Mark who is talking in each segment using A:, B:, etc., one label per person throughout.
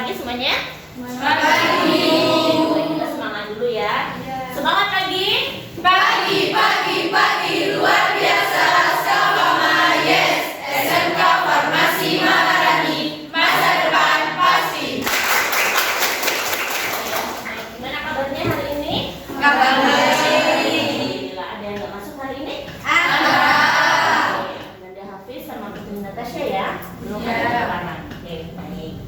A: pagi semuanya?
B: Selamat pagi.
A: Kita semangat dulu ya. Semangat pagi.
B: Pagi luar biasa. Sama Yes. SMK Farmasi Maharani. Masa depan pasti.
A: Gimana kabarnya hari ini?
B: Kabar baik.
A: Alhamdulillah. Ada yang nggak masuk hari ini?
B: Ada.
A: Nanda Hafiz sama Putri Natasha ya. Belum
B: Ya.
A: ada halangan. Oke, baik.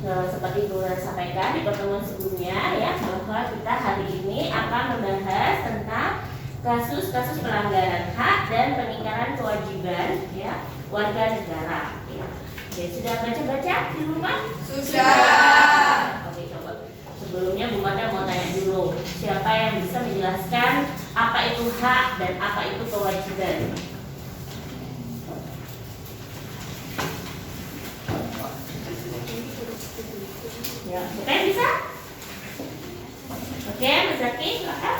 A: Seperti Bu Nana sampaikan di pertemuan sebelumnya ya, bahwa kita hari ini akan membahas tentang kasus-kasus pelanggaran hak dan pengingkaran kewajiban ya warga negara. Ya. Oke, sudah baca-baca di rumah?
B: Sudah.
A: Oke, coba. Sebelumnya Bu Mada mau tanya dulu, siapa yang bisa menjelaskan apa itu hak dan apa itu kewajiban? Ya, siapa yang bisa? Oke, Mas Zaki, silakan.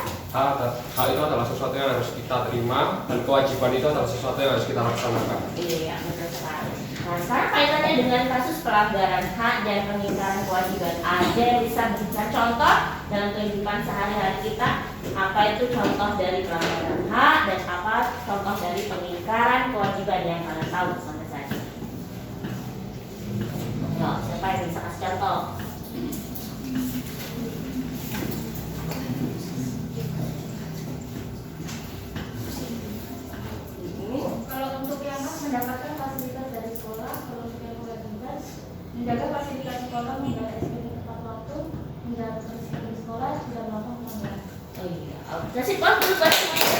C: Hak itu adalah sesuatu yang harus kita terima, dan kewajiban itu adalah sesuatu yang harus kita laksanakan.
A: Iya, betul sekali. Nah, sekarang kaitannya dengan kasus pelanggaran hak dan pengingkaran kewajiban. Ada yang bisa berikan contoh dalam kehidupan sehari-hari kita? Apa itu contoh dari pelanggaran hak dan apa contoh dari pengingkaran kewajiban yang kalian tahu sampai saat ini? Yo, siapa yang bisa kasih contoh?
D: Kalau untuk yang mendapatkan fasilitas dari sekolah, kalau untuk yang kewajiban menjaga fasilitas sekolah, menjaga SPP tepat waktu, menjaga kebersihan di sekolah, sudah melakukan pelanggaran.
A: Oh iya, kasih pos dulu buat semuanya.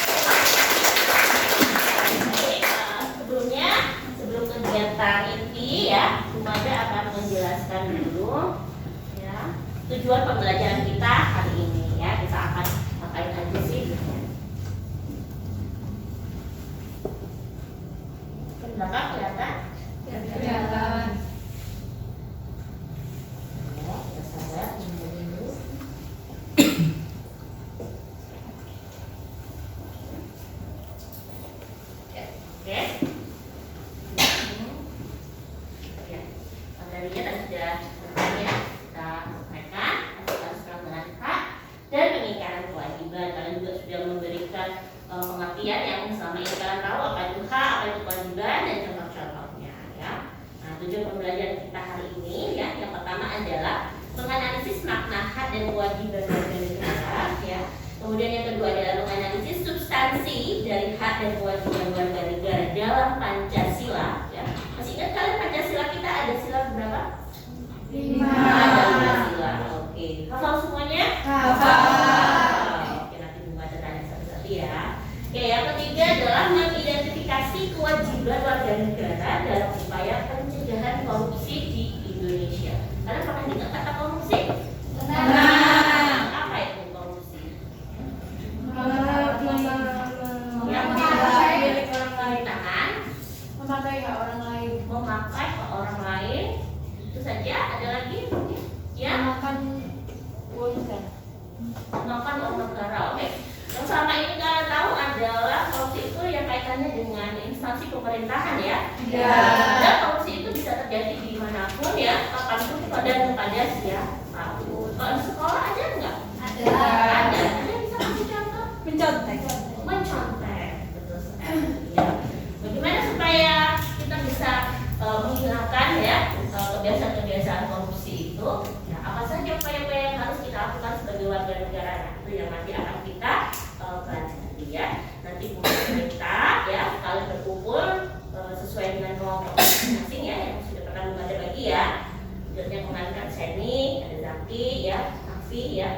A: Baik, sebelum kegiatan inti ya, Bu Mada akan menjelaskan dulu ya tujuan pembelajaran kita hari ini ya. Kita akan ngapain aja sih? Ke belakang kelihatan?
B: Kelihatan.
A: Ya, kita sabar dulu. Oke. Ya, materinya tadi sudah ya, kita sampaikan kasus pelanggaran hak dan pengingkaran kewajiban. Kalian juga sudah memberikan pengertian yang selama ini kalian tahu apa itu hak, apa itu kewajiban dan contoh-contohnya ya. Nah, tujuan pembelajaran kita hari ini ya, yang pertama adalah menganalisis makna hak dan kewajiban warga negara ya. Kemudian yang kedua adalah menganalisis substansi dari hak dan kewajiban warga negara dalam Pancasila ya. Masih ingat kalian Pancasila kita ada sila berapa?
B: 5.
A: Ada 5 sila. Oke. Hafal semuanya? Oke, nanti Bu Mada tanya satu-satu ya. Oke, yang ketiga adalah mengidentifikasi kewajiban warga negara dalam upaya pencegahan korupsi di Indonesia. Kalian pernah dengar kata korupsi? Apa itu korupsi? Yang
D: Milik orang lain,
A: tangan
D: memakai hak orang lain,
A: memakai hak orang lain. Itu saja. Ada lagi mungkin? Ya,
D: memakan uang negara.
A: memakan uang negara. Oke. Yang selama ini kalian tahu adalah korupsi itu yang kaitannya dengan instansi pemerintahan ya.
B: Ya.
A: Dan korupsi itu bisa terjadi dimanapun ya, kapanpun kepada siapapun. Kalau di sekolah ada nggak? Ada. Ada. Ada yang bisa kasih contoh?
B: Mencontek.
A: Mencontek. Betul sekali. Ya. Bagaimana supaya kita bisa menghilangkan ya kebiasaan-kebiasaan korupsi itu? Ya, apa saja upaya-upaya yang harus kita lakukan sebagai warga negara? Nah, itu yang nanti akan kita pelajari ya. Nanti kita ya kalian berkumpul sesuai dengan kelompok masing-masing ya yang sudah pernah belum ada bagi ya. Yang kemarin kan Seni, ada Zaki ya, Nafi ya.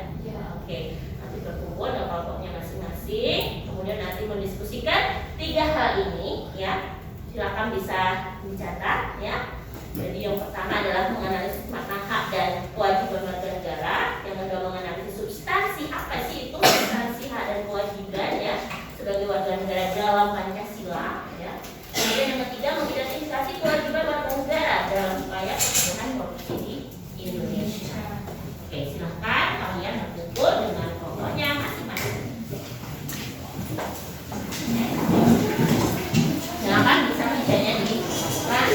A: Oke, nanti berkumpul dengan kelompoknya masing-masing. Kemudian nanti mendiskusikan 3 hal ini ya. Silakan bisa dicatat ya. Jadi yang pertama adalah menganalisis makna hak dan kewajiban warga negara. Yang kedua menganalisis substansi, apa sih itu substansi hak dan kewajiban ya sebagai warga negara dalam Pancasila ya. Kemudian yang ketiga mengidentifikasi kewajiban warga negara dalam upaya pencegahan korupsi di Indonesia. Oke, silahkan kalian berkumpul dengan kelompoknya masing-masing. Silakan bisa mejanya di kelas.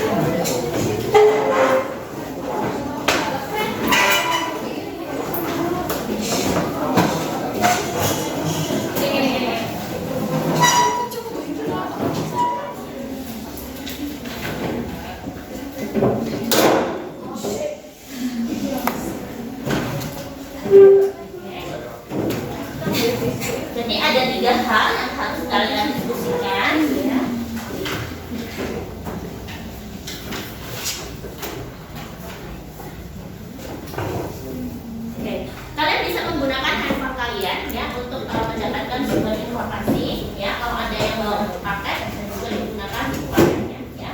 A: Oke, kalian bisa menggunakan handphone kalian ya untuk mendapatkan sumber informasi ya. Kalau ada yang mau pakai bisa digunakan paketnya ya.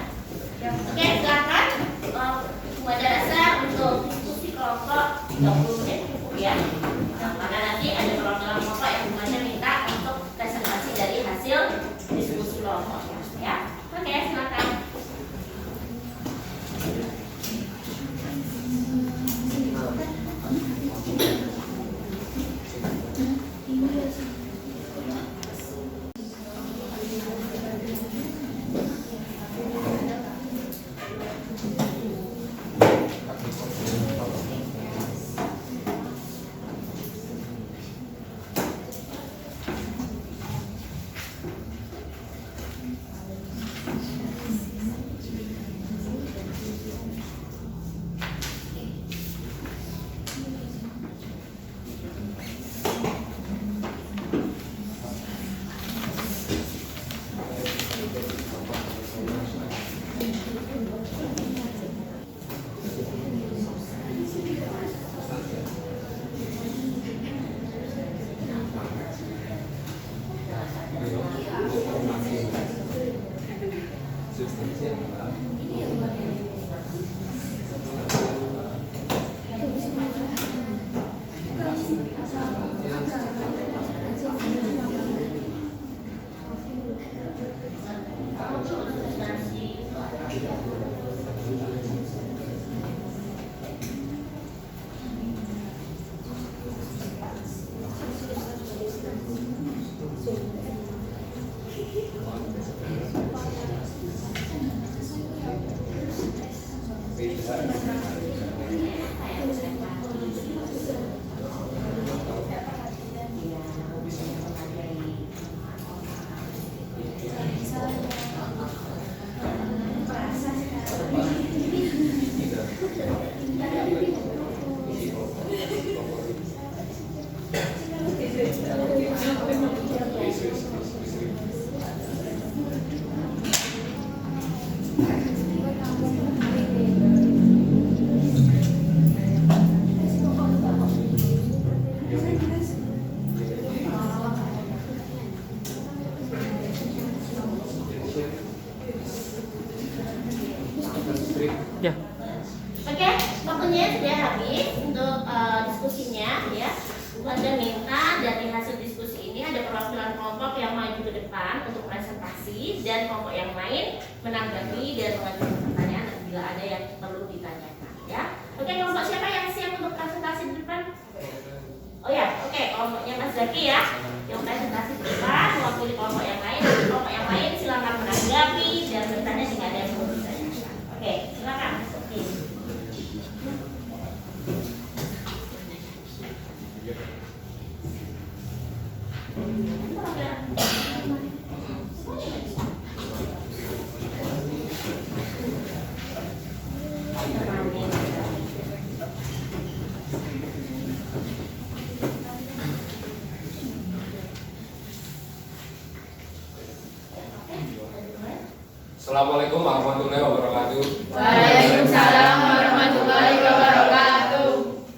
A: Oke, silakan kepada dasar untuk diskusi kelompok 30 menit cukup ya. Nah, karena nanti ada kelompok yang dimana minta untuk presentasi dari hasil diskusi kelompok ya. Oke, silakan.
C: Ya.
A: Oke, waktunya sudah habis untuk diskusinya ya. Anda minta dari hasil diskusi ini ada perwakilan kelompok yang maju ke depan untuk presentasi dan kelompok yang lain menanggapi dan mengajukan pertanyaan bila ada yang perlu ditanyakan ya. Oke, kelompok siapa yang siap untuk presentasi di depan? Oh ya, oke, kelompoknya Mas Zaki ya yang presentasi di depan, mewakili kelompok yang lain. Kelompok yang lain silakan menanggapi dan bertanya jika ada yang perlu ditanyakan. Oke, silakan Mas Zaki.
C: Assalamualaikum warahmatullahi wabarakatuh.
B: Waalaikumsalam warahmatullahi wabarakatuh.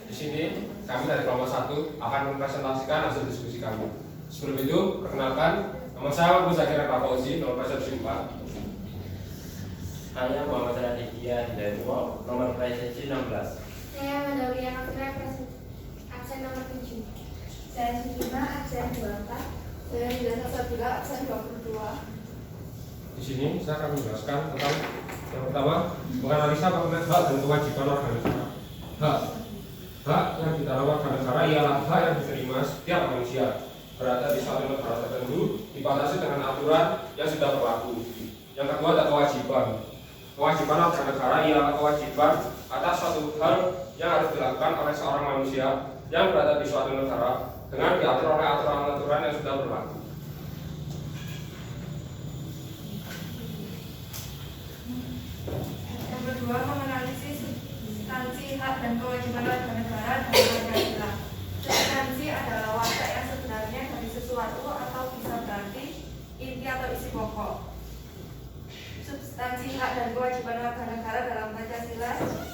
C: Di sini kami dari kelompok 1 akan mempresentasikan hasil diskusi kami. Sebelum itu, perkenalkan, nama saya Abu Zakir Fauzi, nomor presentasi 4.
E: Saya Muhammad Raditya Hidayatullah, nomor presentasi 16.
D: Saya Madawiyah Nafira, absen nomor 7. Saya Sukima, absen 24. Saya Nidasa Sabila, absen 22.
C: Di sini saya akan menjelaskan tentang yang pertama, menganalisa mengenai hak dan kewajiban warga negara. Hak yang ditanam warga negara ialah hak yang diterima setiap manusia berada di suatu negara tertentu dibatasi dengan aturan yang sudah berlaku. Yang kedua ada kewajiban. Kewajiban warga negara ialah kewajiban atas suatu hal yang harus dilakukan oleh seorang manusia yang berada di suatu negara dengan diatur oleh aturan-aturan yang sudah berlaku.
B: Yang kedua, menganalisis substansi hak dan kewajiban warga negara dan Pancasila. Substansi adalah watak yang sebenarnya dari sesuatu atau bisa berarti inti atau isi pokok. Substansi hak dan kewajiban warga negara dalam Pancasila.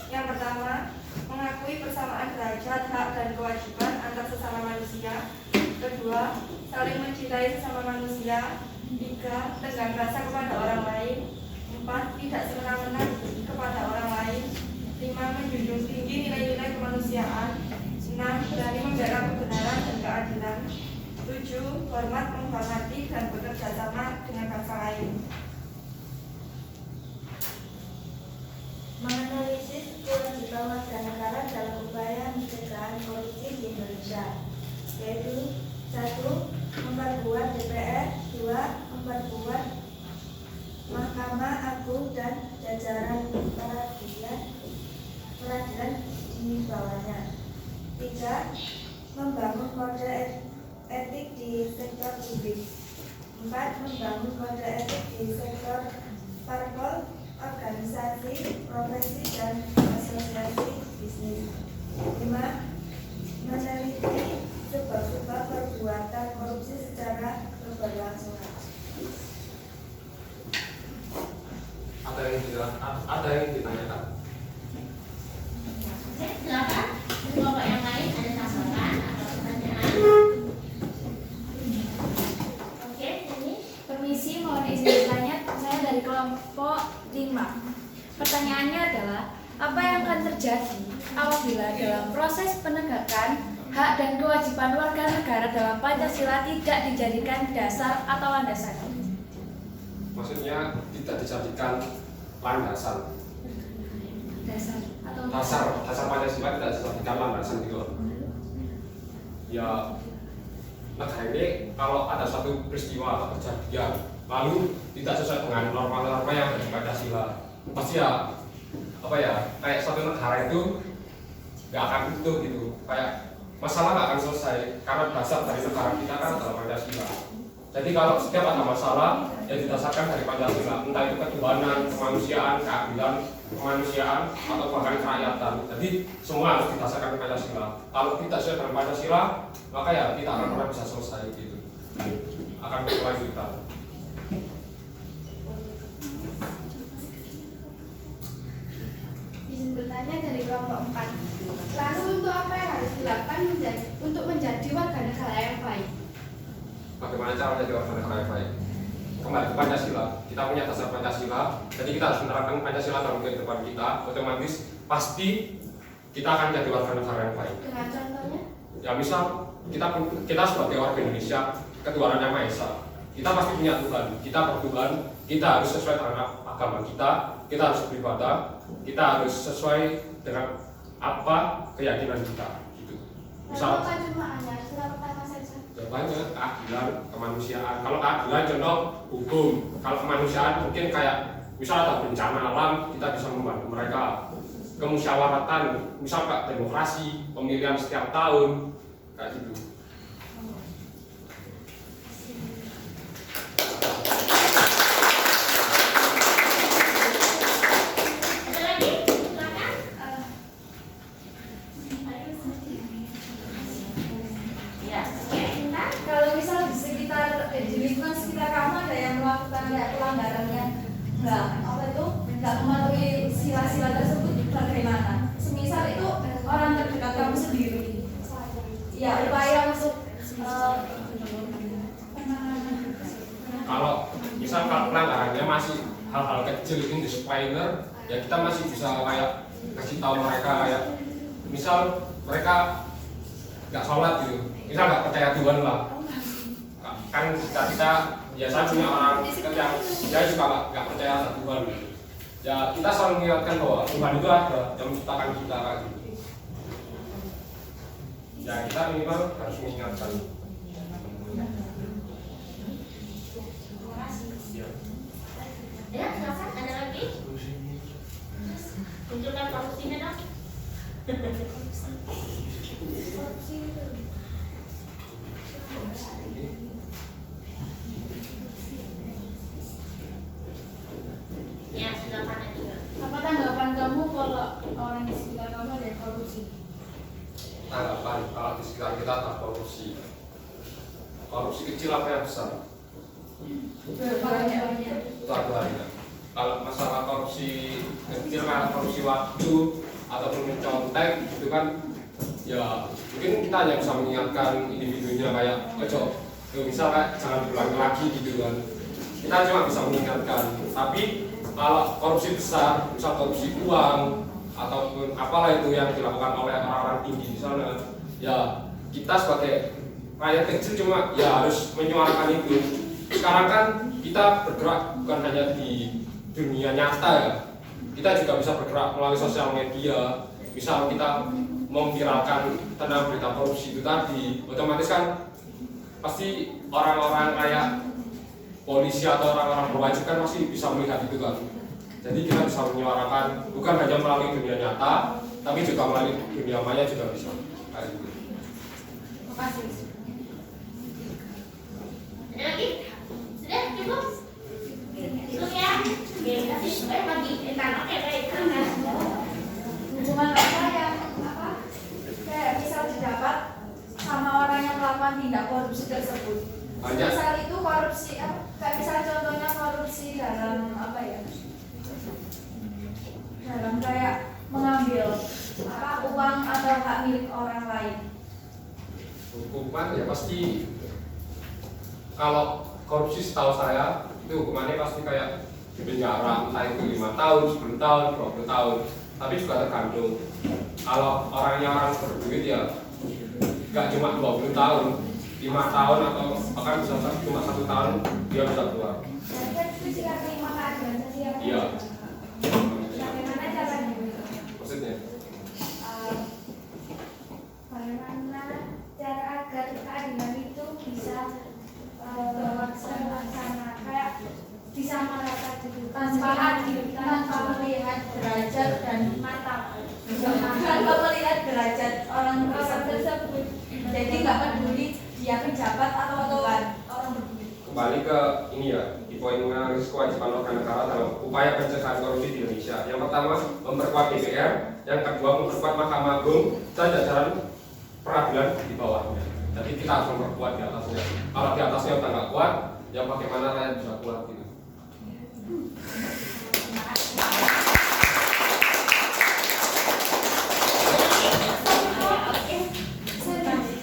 B: Yang pertama, mengakui persamaan derajat hak dan kewajiban antar sesama manusia. Kedua, saling mencintai sesama manusia. Tiga, tenggang rasa kepada orang lain. Empat, tidak semena-mena kepada orang lain. Lima, menjunjung tinggi nilai-nilai kemanusiaan. Enam, berani membela kebenaran dan keadilan. Tujuh, hormat, menghormati dan bekerja sama dengan bangsa lain.
D: Menganalisis kewajiban warga negara dalam upaya pencegahan korupsi di Indonesia, yaitu 1. Memperkuat DPR, 2. Memperkuat Mahkamah Agung dan jajaran peradilan di bawahnya. 3. Membangun kode etik di sektor publik. 4. Membangun kode etik di sektor parpol, organisasi, profesi, dan asosiasi bisnis. 5. Meneliti sebab-sebab perbuatan korupsi secara keberlangsungan.
C: Ada yang ditanyakan?
A: Oke, silakan. Bapak yang lain ada tambahan atau pertanyaan? Oke, ini.
F: Permisi, mohon izin bertanya. Saya dari kelompok 5. Pertanyaannya adalah, apa yang akan terjadi apabila dalam proses penegakan hak dan kewajiban warga negara dalam Pancasila tidak dijadikan dasar atau landasan?
C: Maksudnya tidak dijadikan landasan.
F: Dasar atau
C: Dasar Pancasila tidak dijadikan landasan gitu loh. Ya, negara ini kalau ada satu peristiwa atau kejadian lalu tidak sesuai dengan norma-norma yang ada di Pancasila, pasti ya kayak satu negara itu nggak akan utuh gitu, kayak masalah nggak akan selesai karena dasar dari negara kita kan adalah Pancasila. Jadi kalau setiap ada masalah yang didasarkan dari Pancasila, entah itu ketuhanan, kemanusiaan, keadilan kemanusiaan, atau bahkan kerakyatan, jadi semua harus didasarkan Pancasila. Kalau tidak sesuai dengan Pancasila, maka ya kita akan pernah bisa selesai gitu, akan berkelanjutan.
D: Izin bertanya dari kelompok 4. Lalu untuk apa yang harus dilakukan untuk menjadi warga negara yang baik?
C: Bagaimana cara menjadi warga negara yang baik? Kembali ke Pancasila, kita punya dasar Pancasila, jadi kita harus menerapkan Pancasila dalam kehidupan kita, otomatis pasti kita akan jadi warga negara yang baik.
D: Dengan contohnya?
C: Ya misal kita sebagai warga Indonesia, ketuhanan yang Maha Esa, kita pasti punya Tuhan, kita bertuhan, kita harus sesuai dengan agama kita harus beribadah, kita harus sesuai dengan apa keyakinan kita gitu. Misal
D: Apa cuma hanya surat pertama saja?
C: jawabannya keadilan, kemanusiaan. Kalau keadilan contoh hukum, kalau kemanusiaan mungkin kayak misal ada bencana alam, kita bisa membantu mereka. Kemusyawaratan, misal kayak demokrasi, pemilihan setiap tahun, kayak gitu.
A: Ada lagi? Silakan. Ya, oke, Intan.
F: Kalau misal di lingkungan sekitar kamu ada yang melakukan pelanggaran yang nggak mematuhi sila-sila tersebut, bagaimana? Semisal itu orang terdekat kamu sendiri, ya upaya untuk
C: Kalau misal pelanggarannya masih hal-hal kecil ini disclaimer, ya kita masih bisa kayak kasih tahu mereka kayak misal mereka nggak sholat gitu, misal nggak percaya Tuhan lah, kan kita biasa punya orang dekat yang dia juga nggak percaya sama Tuhan, ya kita selalu mengingatkan bahwa Tuhan itu ada yang menciptakan kita kan gitu. Ya kita minimal harus mengingatkan.
A: Ya, silakan. Ada lagi? Tunjukkan korupsinya dong. Ya, silakan aja.
F: apa tanggapan kamu kalau orang di sekitar kamu ada yang korupsi?
C: Tanggapan kalau di sekitar kita ada korupsi kecil apa yang besar?
F: Banyak.
C: Itu ada. kalau masalah korupsi kecil, korupsi waktu ataupun mencontek itu kan ya mungkin kita hanya bisa mengingatkan individunya kayak ojo misal kayak jangan ulangi lagi gitu kan, kita cuma bisa mengingatkan. Tapi kalau korupsi besar, misal korupsi uang ataupun apalah itu yang dilakukan oleh orang-orang tinggi di sana, ya kita sebagai rakyat kecil cuma ya harus menyuarakan itu. Sekarang kan kita bergerak bukan hanya di dunia nyata ya, kita juga bisa bergerak melalui sosial media. Misal kita memviralkan tentang berita korupsi itu tadi, otomatis kan pasti orang-orang kayak polisi atau orang-orang berwajib kan masih bisa melihat itu kan. Jadi kita bisa menyuarakan bukan hanya melalui dunia nyata, tapi juga melalui dunia maya juga bisa. Kayak gitu.
F: Terima kasih.
A: Ada lagi? Sudah cukup? Cukup ya? Oke, kasih supaya lagi. Oke, baik.
F: Hubungan apa yang kayak misal didapat sama orang yang melakukan tindak korupsi tersebut.
C: Banyak.
F: Misal itu korupsi kayak misal contohnya korupsi dalam apa ya? Dalam kayak mengambil uang atau hak milik orang lain.
C: Hukuman ya pasti kalau korupsi setahu saya itu hukumannya pasti kayak di penjara, entah itu 5 tahun, 10 tahun, 20 tahun. Tapi juga tergantung. Kalau orangnya orang berduit ya nggak cuma 20 tahun, 5 tahun atau bahkan bisa cuma 1 tahun dia bisa keluar.
F: Jadi kan itu jika terima keadilan sosial.
C: Iya.
F: Bagaimana caranya?
C: Maksudnya?
F: Bagaimana cara agar keadilan itu bisa terlaksana kayak bisa merata gitu tanpa adil, tanpa melihat derajat dan mata, tanpa melihat derajat orang tersebut. Jadi nggak peduli dia pejabat atau bukan orang berduit.
C: Kembali ke ini ya, di poin menganalisis kewajiban organ negara dalam upaya pencegahan korupsi di Indonesia. Yang pertama, memperkuat DPR. Yang kedua, memperkuat Mahkamah Agung dan jajaran peradilan di bawahnya. Jadi kita harus memperkuat di atasnya. Kalau di atasnya udah nggak kuat, ya bagaimana rakyat bisa kuat gitu.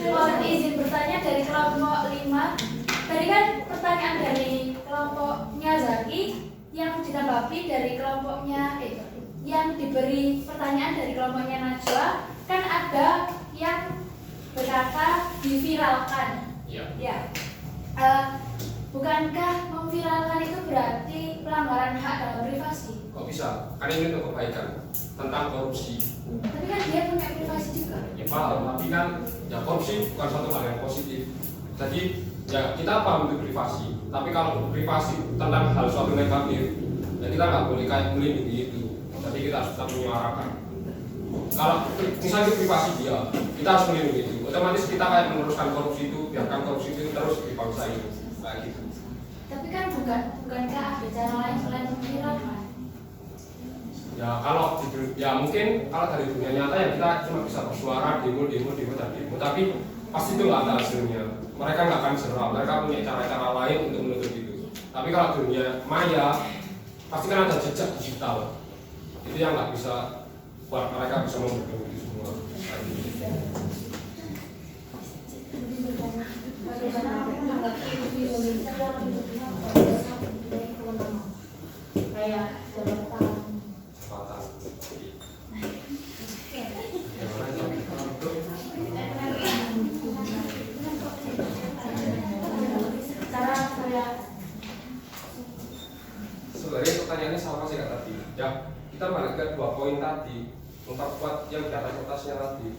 F: Mohon izin bertanya dari kelompok 5. Tadi kan pertanyaan dari kelompoknya Zaki yang ditanggapi dari kelompoknya yang diberi pertanyaan dari kelompoknya Najwa kan ada yang berkata diviralkan.
C: Iya.
F: Ya. Bukankah memviralkan itu berarti pelanggaran hak dalam privasi?
C: Kok bisa? Kan ini untuk kebaikan tentang korupsi.
F: Tapi kan dia punya privasi juga.
C: Ya paham, tapi kan ya korupsi bukan suatu hal yang positif. Jadi ya kita paham itu privasi. Tapi kalau privasi tentang hal suatu negatif, ya kita nggak boleh kayak melindungi itu. Jadi kita harus tetap menyuarakan. Kalau misalnya itu privasi dia, kita harus melindungi itu. Otomatis kita kayak meneruskan korupsi itu, biarkan korupsi itu terus di bangsa ini. Kayak gitu.
F: Tapi kan bukankah ada cara lain selain memviralkan?
C: Ya kalau ya mungkin kalau dari dunia nyata ya kita cuma bisa bersuara demo. Tapi pasti itu nggak ada hasilnya. Mereka nggak akan serah. Mereka punya cara-cara lain untuk menuntut itu. Tapi kalau dunia maya pasti kan ada jejak digital. Itu yang nggak bisa buat mereka bisa memberikan itu semua.
D: Kayak jabatan.
C: Sebenarnya pertanyaannya sama sih kak tadi. Ya kita balik ke 2 poin tadi, memperkuat yang di atasnya tadi.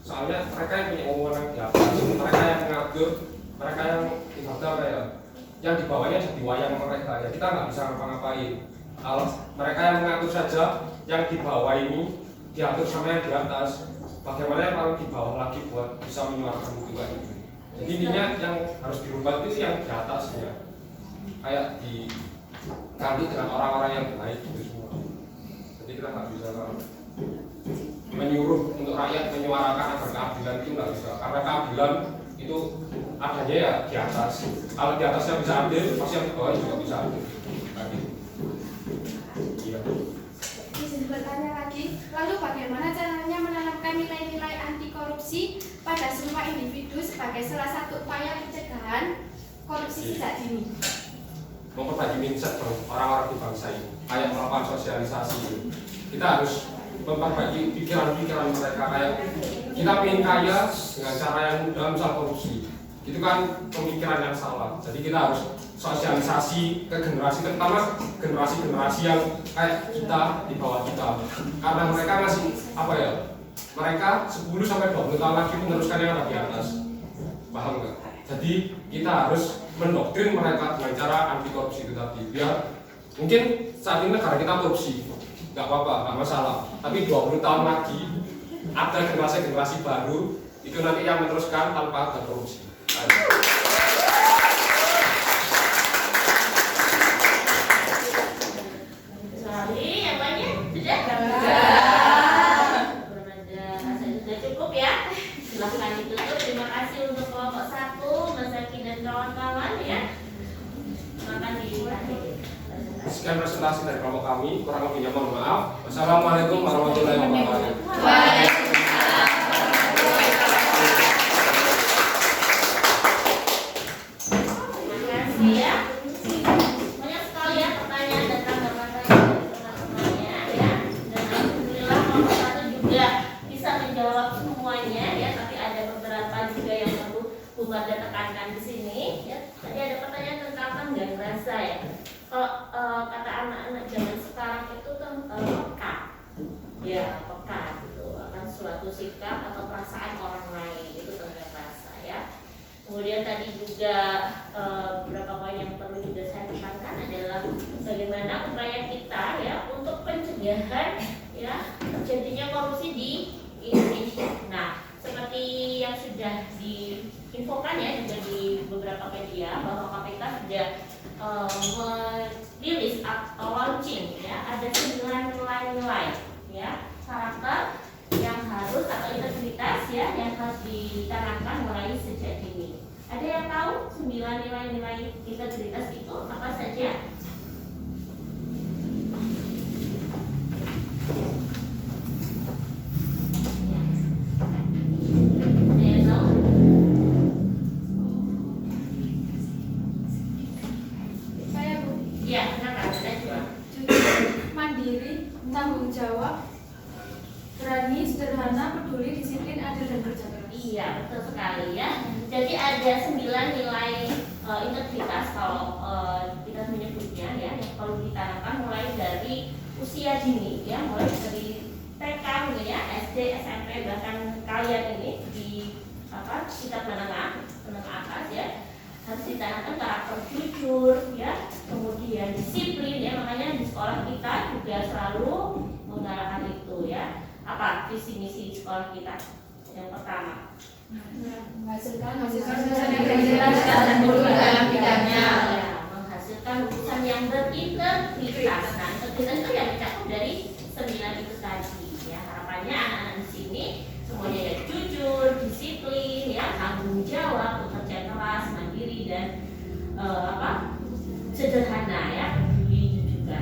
C: Soalnya mereka yang punya wewenang di atas, mereka yang mengatur, mereka yang ibadah kayak yang di bawahnya jadi wayang mereka. Ya kita nggak bisa ngapa-ngapain. Kalau mereka yang mengatur saja, yang di bawah ini diatur sama yang di atas. Bagaimana yang paling di bawah lagi buat bisa menyuarakan itu kan? Jadi intinya yang harus dirubah itu yang di atasnya, kayak diganti dengan orang-orang yang baik itu semua. Jadi kita nggak bisa menyuruh untuk rakyat menyuarakan agar keadilan itu nggak bisa, karena keadilan itu adanya ya di atas. Kalau di atasnya bisa adil, pasti yang di bawah juga bisa adil.
G: bagaimana caranya menanamkan nilai-nilai anti korupsi pada semua individu sebagai salah satu upaya pencegahan korupsi sejak dini.
C: Memperbaiki mindset orang-orang di bangsa ini, kayak melakukan sosialisasi gitu. Kita harus memperbaiki pikiran-pikiran mereka, kayak kita ingin kaya dengan cara yang mudah, misal korupsi. Itu kan pemikiran yang salah. Jadi kita harus sosialisasi ke generasi, terutama generasi-generasi yang kayak kita di bawah kita. Karena mereka masih mereka 10-20 tahun lagi meneruskan yang ada di atas. Paham nggak? Jadi kita harus mendoktrin mereka dengan cara anti korupsi itu tadi. Biar mungkin saat ini negara kita korupsi, nggak apa-apa, nggak masalah. Tapi 20 tahun lagi ada generasi-generasi baru itu nanti yang meneruskan tanpa ada korupsi.
A: Sekali, yang lainnya sudah? Sudah cukup ya. Silahkan ditutup. Terima kasih untuk kelompok 1, Mas Zaki dan kawan-kawan ya. Silakan dilanjut.
C: Sekian presentasi dari kelompok kami, kurang lebihnya mohon maaf. Wassalamualaikum warahmatullahi wabarakatuh.
A: Terima kasih ya. Banyak sekali ya pertanyaan dan tanggapan dari teman-temannya ya. Dan alhamdulillah kelompok 1 juga bisa menjawab semuanya ya. Tapi ada beberapa juga yang perlu Bu Marda tekankan di sini ya. Tadi ada pertanyaan tentang tanggal rasa ya. Kalau kata anak-anak zaman sekarang itu kan peka, ya peka gitu akan suatu sikap atau perasaan orang lain, itu tanggal rasa ya. Kemudian tadi juga beberapa poin yang perlu juga saya tekankan adalah bagaimana upaya kita ya untuk pencegahan ya terjadinya korupsi di Indonesia. Nah, seperti yang sudah diinfokan ya juga di beberapa media bahwa KPK sudah merilis atau launching ya ada 9 nilai-nilai ya karakter yang harus atau integritas ya yang harus ditanamkan mulai sejak dini. Ada yang tahu 9 nilai-nilai integritas itu apa saja? Ada yang tahu?
G: Saya Bu,
A: Ya, silakan saya coba.
G: jujur, mandiri, tanggung jawab, berani, sederhana, peduli, disiplin, adil, dan kerja keras.
A: Iya, betul sekali ya. Jadi ada 9 nilai integritas kalau kita menyebutnya ya yang perlu ditanamkan mulai dari usia dini ya, mulai dari TK gitu ya, SD, SMP bahkan kalian ini di tingkat menengah atas ya harus ditanamkan karakter jujur ya, kemudian disiplin ya, makanya di sekolah kita juga selalu menggalakkan itu ya. Apa visi misi sekolah kita? Yang pertama
F: Menghasilkan
G: lulusan
F: yang berintegritas dan berguna dalam bidangnya.
A: ya, menghasilkan lulusan yang berintegritas. Nah, integritas itu yang mencakup dari 9 itu tadi ya. Harapannya anak-anak di sini semuanya ya jujur, disiplin ya, tanggung jawab, bekerja keras, mandiri dan sederhana ya, peduli juga.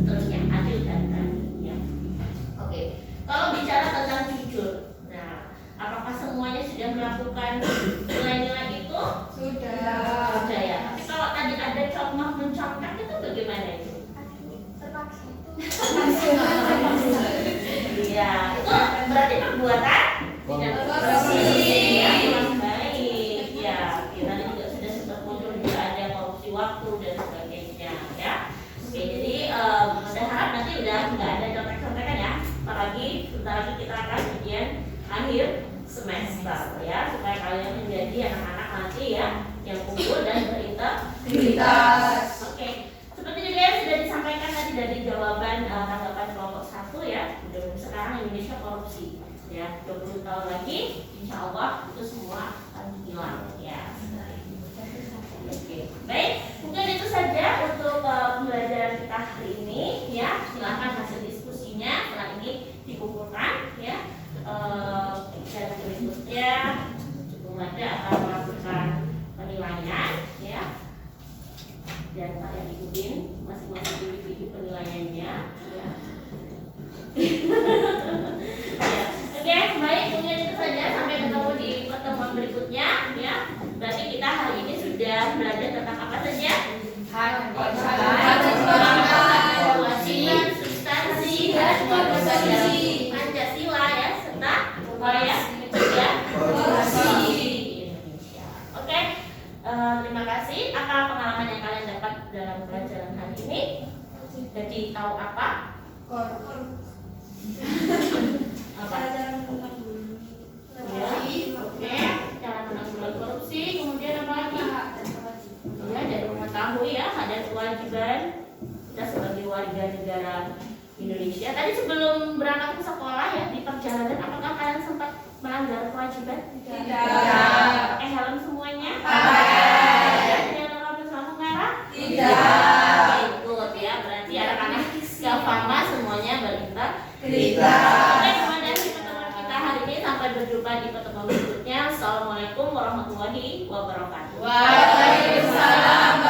A: Terus yang adil dan berani ya. Oke. Kalau bicara tentang jujur, nah apakah semuanya sudah melakukan nilai-nilai itu?
G: Sudah.
A: Sudah ya. Tapi kalau tadi ada contoh mencontoh itu bagaimana itu?
G: Terpaksa.
A: Iya, itu berarti perbuatan tidak korupsi ya, kurang baik ya. Kita juga sudah sempat muncul juga ada korupsi waktu dan sebagainya ya. Oke, jadi berharap nanti udah nggak ada contek-contekan ya. Apalagi sebentar lagi kita akan ujian akhir semester ya, supaya kalian menjadi anak-anak nanti ya yang unggul dan berintegritas. Oke. Seperti juga yang sudah disampaikan tadi dari jawaban tanggapan kelompok 1 ya, udah sekarang Indonesia korupsi ya, 20 tahun lagi insya Allah itu semua akan hilang ya. Oke, baik, mungkin itu saja untuk pembelajaran kita hari ini ya. Silahkan hasil diskusinya setelah ini dikumpulkan ya. Dan berikutnya Cukup Marda akan melakukan penilaian ya. Dan kalian ikutin masing-masing individu penilaiannya ya. jadi tahu apa? Apa? Ya, oke. Cara menanggulangi korupsi. Kemudian apa lagi? Ya, dan mengetahui ya hak dan kewajiban kita sebagai warga negara Indonesia. Tadi sebelum berangkat ke sekolah ya di perjalanan, apakah kalian sempat melanggar kewajiban?
B: Tidak.
A: Pakai helm semuanya?
B: Pakai.
A: Tidak ada lampu merah?
B: Tidak.
A: Ikut ya, berarti anak-anak Gafama semuanya berintah.
B: Tidak.
A: Oke, terima kasih pertemuan kita hari ini. Sampai berjumpa di pertemuan berikutnya. Assalamualaikum warahmatullahi wabarakatuh.
B: Waalaikumsalam